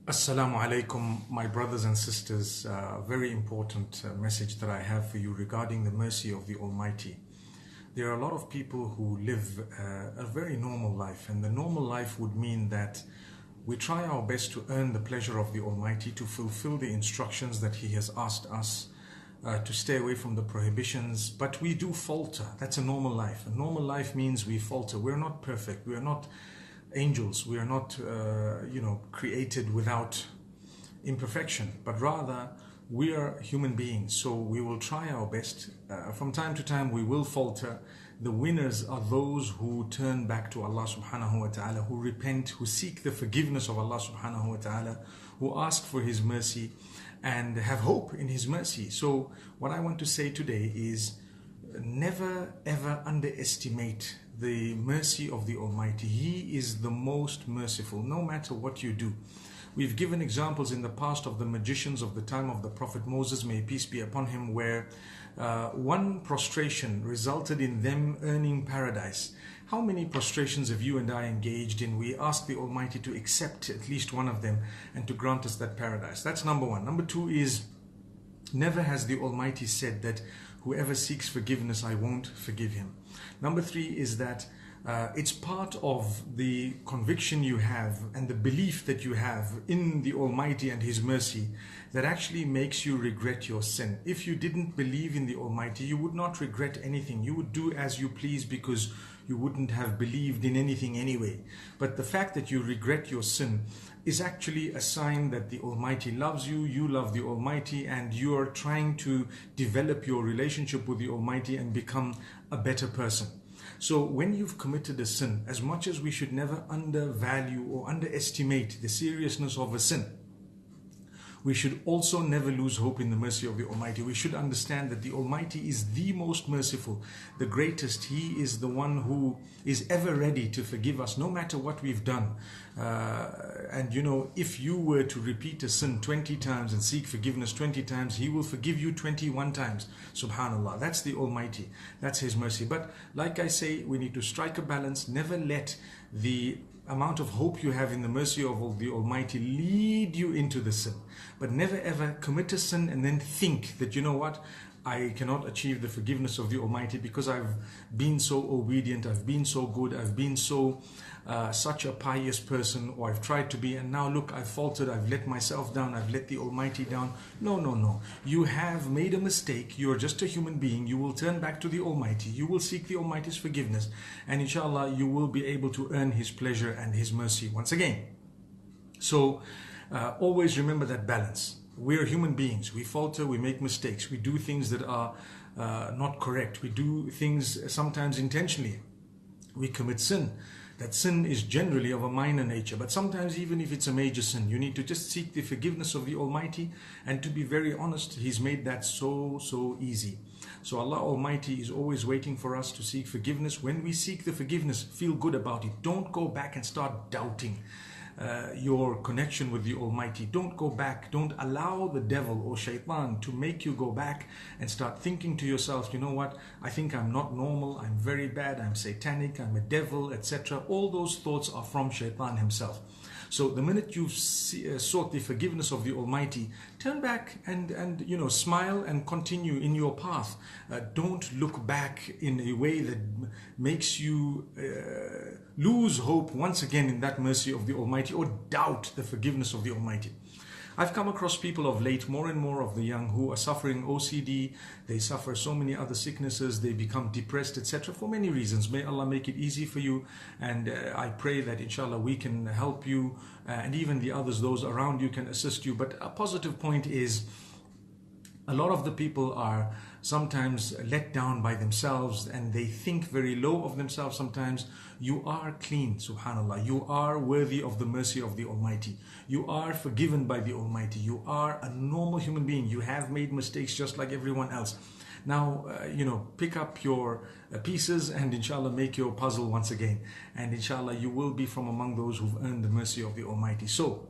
Assalamu alaikum, my brothers and sisters. Very important message that I have for you regarding the mercy of the Almighty. There are a lot of people who live a very normal life, and the normal life would mean that we try our best to earn the pleasure of the Almighty, to fulfill the instructions that He has asked us, to stay away from the prohibitions, but we do falter. That's a normal life. A normal life means we falter. We're not perfect. We are not angels. We are not, created without imperfection, but rather we are human beings. So we will try our best. From time to time, we will falter. The winners are those who turn back to Allah subhanahu wa ta'ala, who repent, who seek the forgiveness of Allah subhanahu wa ta'ala, who ask for His mercy and have hope in His mercy. So what I want to say today is never ever underestimate the mercy of the Almighty. He is the most merciful, no matter what you do. We've given examples in the past of the magicians of the time of the Prophet Moses, may peace be upon him, where one prostration resulted in them earning paradise. How many prostrations have you and I engaged in? We ask the Almighty to accept at least one of them and to grant us that paradise. That's number one. Number two is, never has the Almighty said that whoever seeks forgiveness, I won't forgive him. Number three is that it's part of the conviction you have and the belief that you have in the Almighty and His mercy that actually makes you regret your sin. If you didn't believe in the Almighty, you would not regret anything. You would do as you please because you wouldn't have believed in anything anyway. But the fact that you regret your sin is actually a sign that the Almighty loves you, you love the Almighty, and you are trying to develop your relationship with the Almighty and become a better person. So when you've committed a sin, as much as we should never undervalue or underestimate the seriousness of a sin, we should also never lose hope in the mercy of the Almighty. We should understand that the Almighty is the most merciful, the greatest. He is the one who is ever ready to forgive us, no matter what we've done. If you were to repeat a sin 20 times and seek forgiveness 20 times, He will forgive you 21 times. Subhanallah. That's the Almighty. That's His mercy. But like I say, we need to strike a balance. Never let the amount of hope you have in the mercy of the Almighty lead you into the sin. But never ever commit a sin and then think that, you know what, I cannot achieve the forgiveness of the Almighty because I've been so obedient, I've been so good, I've been so such a pious person, or I've tried to be, and now look, I've faltered, I've let myself down, I've let the Almighty down. No. You have made a mistake. You're just a human being. You will turn back to the Almighty. You will seek the Almighty's forgiveness, and inshallah you will be able to earn His pleasure and His mercy once again. So always remember that balance. We're human beings. We falter, we make mistakes, we do things that are not correct, we do things sometimes intentionally, we commit sin. That sin is generally of a minor nature, but sometimes even if it's a major sin, you need to just seek the forgiveness of the Almighty. And to be very honest, He's made that so easy. So Allah Almighty is always waiting for us to seek forgiveness. When we seek the forgiveness, feel good about it. Don't go back and start doubting your connection with the Almighty. Don't go back. Don't allow the devil or shaitan to make you go back and start thinking to yourself, you know what, I think I'm not normal, I'm very bad, I'm satanic, I'm a devil, etc. All those thoughts are from shaitan himself. So the minute you've sought the forgiveness of the Almighty, turn back and smile and continue in your path. Don't look back in a way that makes you lose hope once again in that mercy of the Almighty, or doubt the forgiveness of the Almighty. I've come across people of late, more and more of the young, who are suffering OCD. They suffer so many other sicknesses. They become depressed, etc. for many reasons. May Allah make it easy for you. And I pray that inshallah we can help you, and even the others, those around you, can assist you. But a positive point is, a lot of the people are sometimes let down by themselves, and they think very low of themselves sometimes. You are clean, subhanallah. You are worthy of the mercy of the Almighty. You are forgiven by the Almighty. You are a normal human being. You have made mistakes just like everyone else. Now, pick up your pieces and inshallah make your puzzle once again. And inshallah you will be from among those who've earned the mercy of the Almighty. So,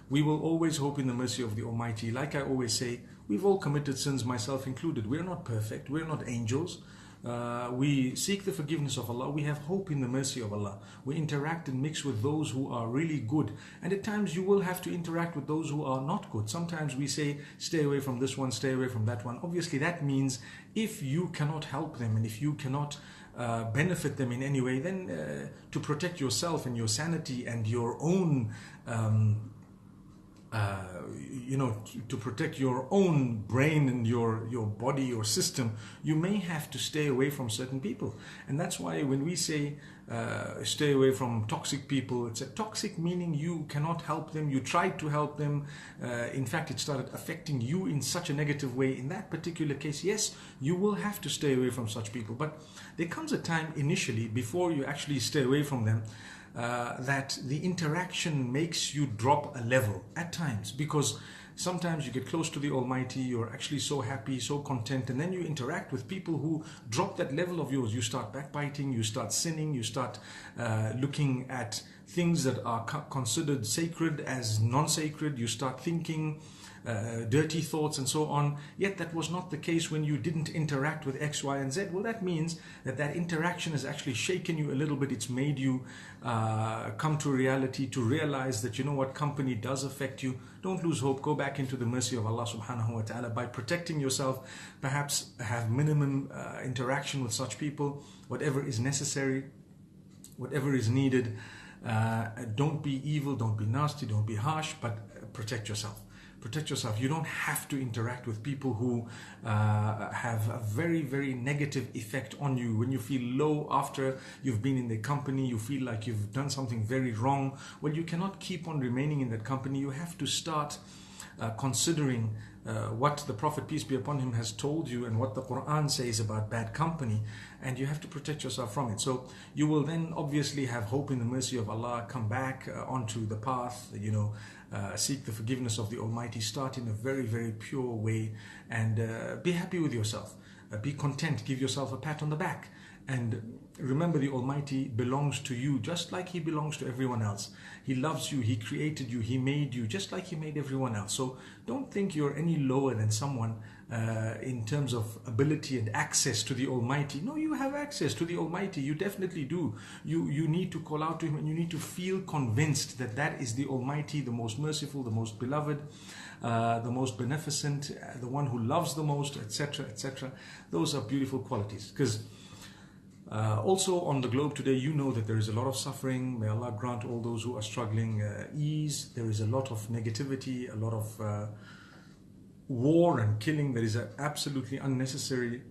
we will always hope in the mercy of the Almighty. Like I always say, we've all committed sins, myself included. We're not perfect. We're not angels. we seek the forgiveness of Allah, we have hope in the mercy of Allah, we interact and mix with those who are really good, and at times you will have to interact with those who are not good. Sometimes we say stay away from this one, stay away from that one. Obviously that means if you cannot help them and if you cannot benefit them in any way, then to protect yourself and your sanity and your own to protect your own brain and your body, your system, you may have to stay away from certain people. And that's why when we say stay away from toxic people, it's a toxic meaning you cannot help them, you tried to help them, in fact it started affecting you in such a negative way. In that particular case, yes, you will have to stay away from such people, but there comes a time initially before you actually stay away from them, that the interaction makes you drop a level at times, because sometimes you get close to the Almighty, you're actually so happy, so content, and then you interact with people who drop that level of yours. You start backbiting, you start sinning, you start looking at things that are considered sacred as non-sacred, you start thinking dirty thoughts and so on. Yet that was not the case when you didn't interact with X, Y, and Z. Well, that means that interaction has actually shaken you a little bit. It's made you come to reality, to realize that, you know what, company does affect you. Don't lose hope. Go back into the mercy of Allah subhanahu wa ta'ala by protecting yourself. Perhaps have minimum interaction with such people, whatever is necessary, whatever is needed. Don't be evil, don't be nasty, don't be harsh, but protect yourself. Protect yourself. You don't have to interact with people who have a very, very negative effect on you. When you feel low after you've been in their company, you feel like you've done something very wrong. Well, you cannot keep on remaining in that company. You have to start considering what the Prophet, peace be upon him, has told you and what the Quran says about bad company, and you have to protect yourself from it. So you will then obviously have hope in the mercy of Allah, come back onto the path, seek the forgiveness of the Almighty, start in a very, very pure way, and be happy with yourself, be content, give yourself a pat on the back, and remember the Almighty belongs to you just like He belongs to everyone else. He loves you, He created you, He made you just like He made everyone else. So don't think you're any lower than someone in terms of ability and access to the Almighty. No, you have access to the Almighty, you definitely do. You need to call out to Him, and you need to feel convinced that that is the Almighty, the most merciful, the most beloved, the most beneficent, the one who loves the most, etc., etc. Those are beautiful qualities. Because also on the globe today, you know that there is a lot of suffering. May Allah grant all those who are struggling ease. There is a lot of negativity, a lot of war and killing that is absolutely unnecessary.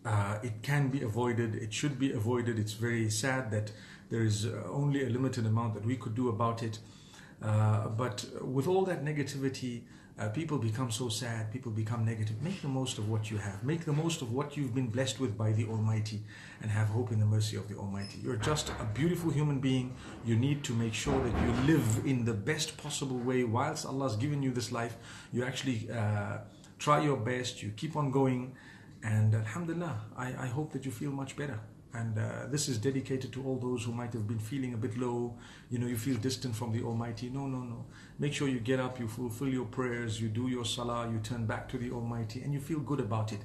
It can be avoided, it should be avoided. It's very sad that there is only a limited amount that we could do about it. But with all that negativity, people become so sad, people become negative. Make the most of what you have. Make the most of what you've been blessed with by the Almighty, and have hope in the mercy of the Almighty. You're just a beautiful human being. You need to make sure that you live in the best possible way. Whilst Allah's given you this life, you actually try your best, you keep on going, and alhamdulillah, I hope that you feel much better. And this is dedicated to all those who might have been feeling a bit low, you feel distant from the Almighty. No. Make sure you get up, you fulfill your prayers, you do your salah, you turn back to the Almighty, and you feel good about it.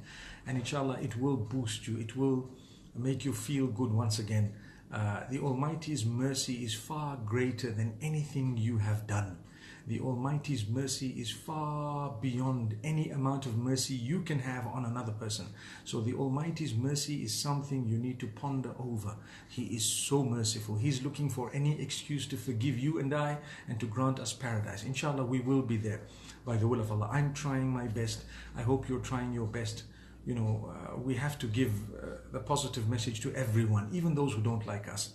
And inshallah, it will boost you, it will make you feel good once again. The Almighty's mercy is far greater than anything you have done. The Almighty's mercy is far beyond any amount of mercy you can have on another person. So the Almighty's mercy is something you need to ponder over. He is so merciful. He's looking for any excuse to forgive you and I, and to grant us paradise. Inshallah, we will be there by the will of Allah. I'm trying my best. I hope you're trying your best. We have to give the positive message to everyone, even those who don't like us.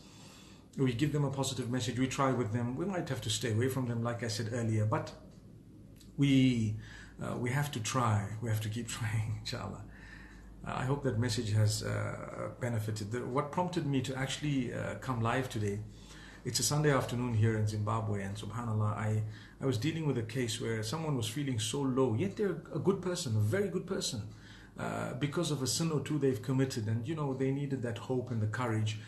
We give them a positive message, we try with them. We might have to stay away from them, like I said earlier, but we have to try, we have to keep trying, inshallah. I hope that message has benefited. What prompted me to actually come live today, it's a Sunday afternoon here in Zimbabwe, and subhanallah, I was dealing with a case where someone was feeling so low, yet they're a good person, a very good person, because of a sin or two they've committed, and they needed that hope and the courage,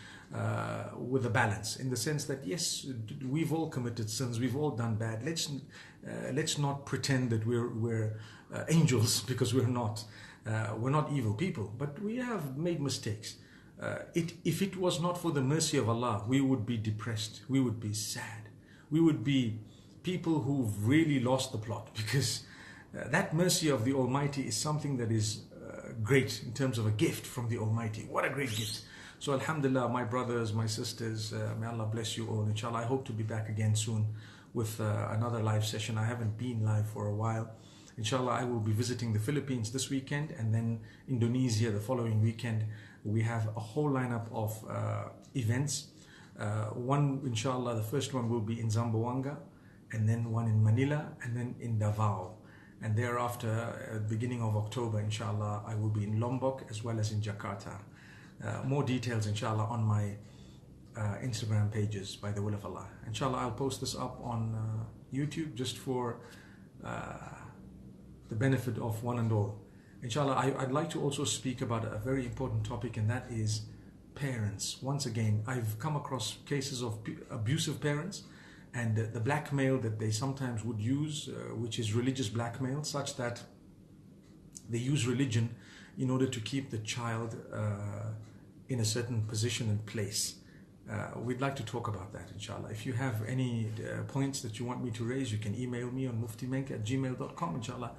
with a balance, in the sense that yes, we've all committed sins, we've all done bad. Let's not pretend that we're angels, because we're not. We're not evil people, but we have made mistakes. If it was not for the mercy of Allah, we would be depressed, we would be sad, we would be people who've really lost the plot, because that mercy of the Almighty is something that is great in terms of a gift from the Almighty. What a great gift. So alhamdulillah, my brothers, my sisters, may Allah bless you all. Inshallah, I hope to be back again soon with another live session. I haven't been live for a while. Inshallah, I will be visiting the Philippines this weekend, and then Indonesia the following weekend. We have a whole lineup of events. One, inshallah, the first one will be in Zamboanga, and then one in Manila, and then in Davao. And thereafter, beginning of October, inshallah, I will be in Lombok as well as in Jakarta. More details, inshallah, on my Instagram pages, by the will of Allah. Inshallah, I'll post this up on YouTube just for the benefit of one and all. Inshallah, I'd like to also speak about a very important topic, and that is parents. Once again, I've come across cases of abusive parents, and the blackmail that they sometimes would use, which is religious blackmail, such that they use religion in order to keep the child in a certain position and place. We'd like to talk about that, inshallah. If you have any points that you want me to raise, you can email me on muftimenk@gmail.com, inshallah.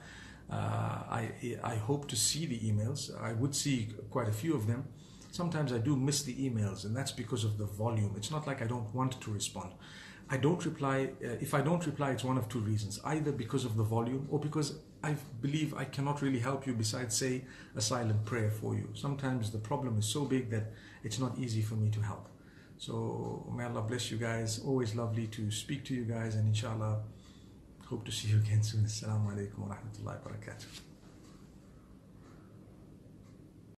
I hope to see the emails. I would see quite a few of them. Sometimes I do miss the emails, and that's because of the volume. It's not like I don't want to respond. I don't reply. If I don't reply, it's one of two reasons: either because of the volume, or because I believe I cannot really help you besides say a silent prayer for you. Sometimes the problem is so big that it's not easy for me to help. So may Allah bless you guys. Always lovely to speak to you guys, and inshallah hope to see you again soon. Assalamu alaikum wa rahmatullahi wa barakatuh.